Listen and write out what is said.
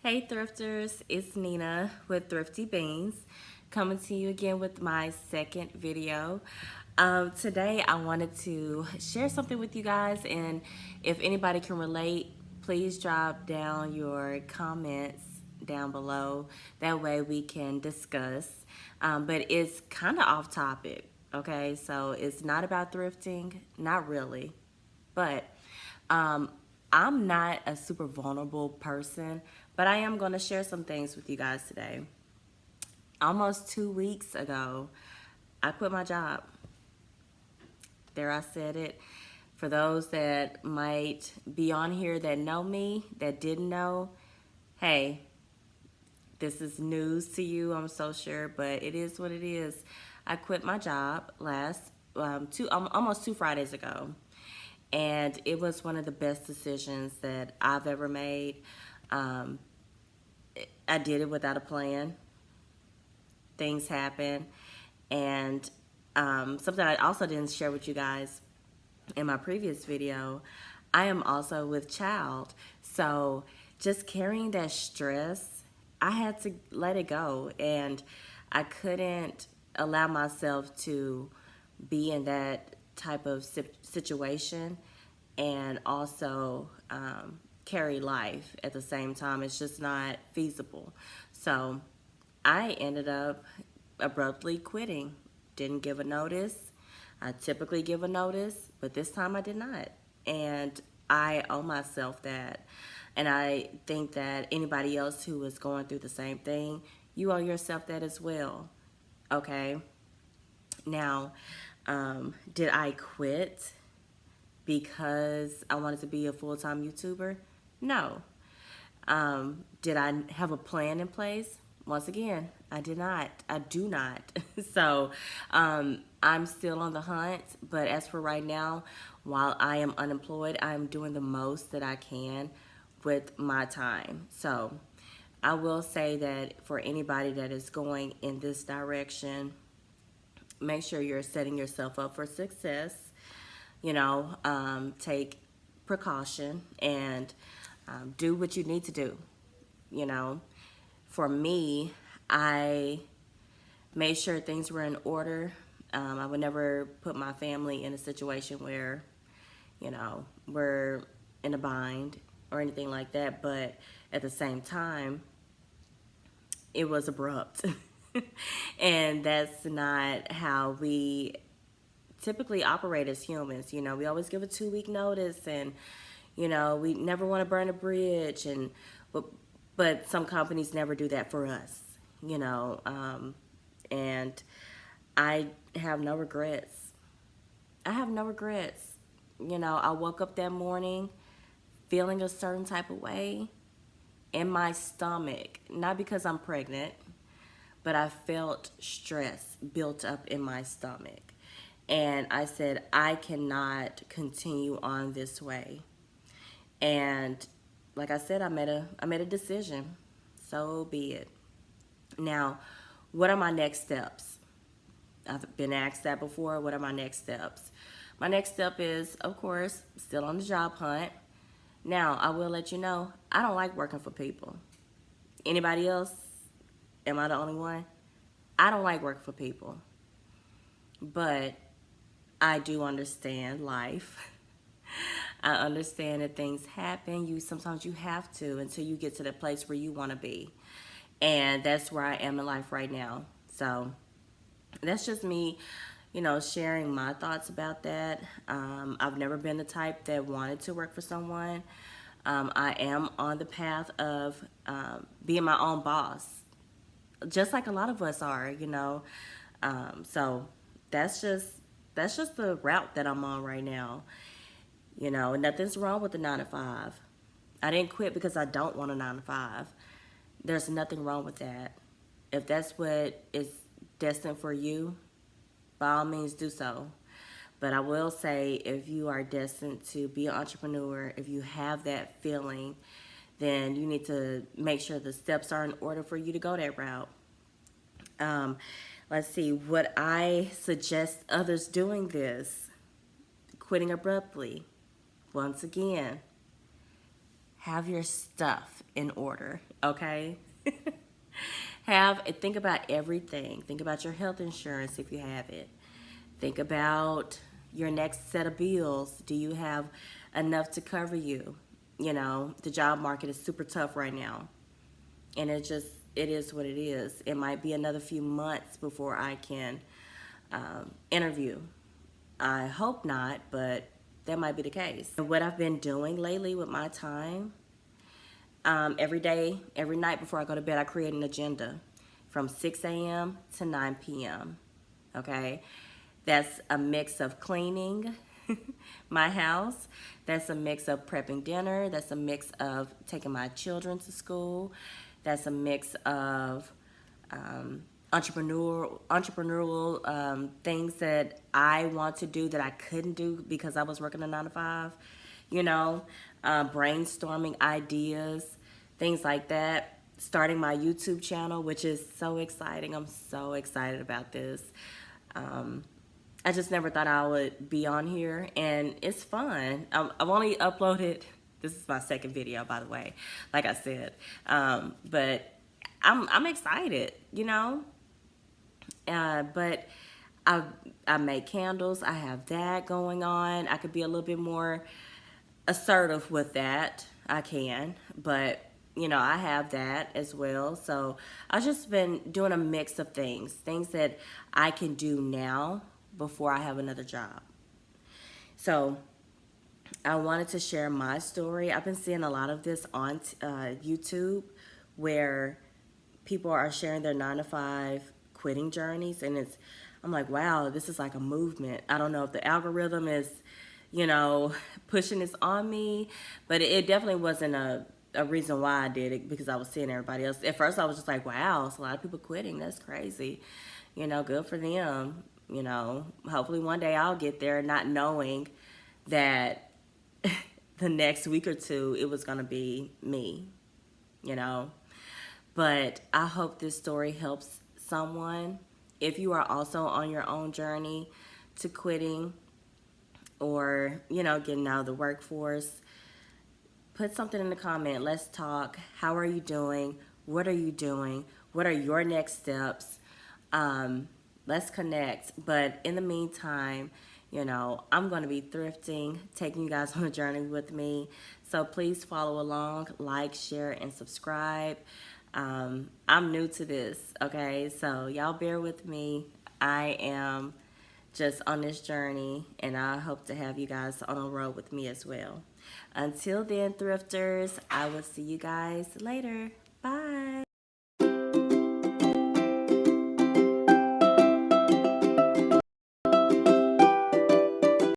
Hey thrifters, it's Nina with Thrifty Beans coming to you again with my second video. Today I wanted to share something with you guys, and if anybody can relate, please drop down your comments down below. That way we can discuss. But it's kind of off topic, okay? So it's not about thrifting, not really, but um, I'm not a super vulnerable person, but I am going to share some things with you guys today. Almost 2 weeks ago, I quit my job. There, I said it. For those that might be on here that know me, that didn't know, hey, this is news to you, I'm so sure, but it is what it is. I quit my job almost 2 Fridays ago, and it was one of the best decisions that I've ever made. Um, I did it without a plan. Things happen, and something I also didn't share with you guys in my previous video, I am also with child. So just carrying that stress, I had to let it go. And I couldn't allow myself to be in that type of situation and also carry life at the same time. It's just not feasible. So I ended up abruptly quitting. Didn't give a notice. I typically give a notice, but this time I did not. And I owe myself that. And I think that anybody else who is going through the same thing, you owe yourself that as well. Okay? Now, did I quit because I wanted to be a full time YouTuber? No. Did I have a plan in place? Once again, I did not. I do not. So I'm still on the hunt. But as for right now, while I am unemployed, I'm doing the most that I can with my time. So I will say that for anybody that is going in this direction, make sure you're setting yourself up for success. Take precaution and do what you need to do. You know, for me, I made sure things were in order. I would never put my family in a situation where, we're in a bind or anything like that. But at the same time, it was abrupt. And that's not how we typically operate as humans. We always give a 2 week notice, and we never want to burn a bridge, and but some companies never do that for us. you know and I have no regrets. I woke up that morning feeling a certain type of way in my stomach, not because I'm pregnant, but I felt stress built up in my stomach. And I said, I cannot continue on this way. And like I said, I made a decision. So be it. Now, what are my next steps? I've been asked that before. What are my next steps? My next step is, of course, still on the job hunt. Now, I will let you know, I don't like working for people. Anybody else? Am I the only one? I don't like working for people. But I do understand life. I understand that things happen. Sometimes you have to until you get to the place where you want to be. And that's where I am in life right now. So that's just me, sharing my thoughts about that. I've never been the type that wanted to work for someone. I am on the path of being my own boss, just like a lot of us are. So that's just the route that I'm on right now. Nothing's wrong with the 9 to 5. I didn't quit because I don't want a 9 to 5. There's nothing wrong with that. If that's what is destined for you, by all means do so. But I will say, if you are destined to be an entrepreneur, if you have that feeling, then you need to make sure the steps are in order for you to go that route. Let's see, what I suggest others doing this, quitting abruptly. Once again, have your stuff in order, okay? Think about everything. Think about your health insurance if you have it. Think about your next set of bills. Do you have enough to cover you? You know, the job market is super tough right now. And it is what it is. It might be another few months before I can interview. I hope not, but that might be the case. And what I've been doing lately with my time, every day, every night before I go to bed, I create an agenda from 6 a.m. to 9 p.m. Okay? That's a mix of cleaning my house. That's a mix of prepping dinner. That's a mix of taking my children to school. That's a mix of entrepreneurial things that I want to do that I couldn't do because I was working a 9 to 5. You know, brainstorming ideas, things like that. Starting my YouTube channel, which is so exciting. I'm so excited about this. I just never thought I would be on here, and it's fun. I've only uploaded, this is my second video, by the way, like I said, but I'm excited, you know, but I make candles. I have that going on. I could be a little bit more assertive with that. I can, but you know, I have that as well. So I've just been doing a mix of things that I can do now before I have another job. So I wanted to share my story. I've been seeing a lot of this on YouTube where people are sharing their 9 to 5 quitting journeys, and I'm like, wow, this is like a movement. I don't know if the algorithm is, you know, pushing this on me, but it definitely wasn't a reason why I did it, because I was seeing everybody else. At first I was just like, wow, it's a lot of people quitting. That's crazy. You know, good for them. You know, hopefully one day I'll get there, not knowing that the next week or two it was going to be me, you know. But I hope this story helps someone. If you are also on your own journey to quitting or, you know, getting out of the workforce, put something in the comment. Let's talk. How are you doing? What are you doing? What are your next steps? Let's connect. But in the meantime, you know, I'm going to be thrifting, taking you guys on a journey with me. So please follow along, like, share, and subscribe. I'm new to this, okay? So y'all bear with me. I am just on this journey, and I hope to have you guys on a road with me as well. Until then, thrifters, I will see you guys later.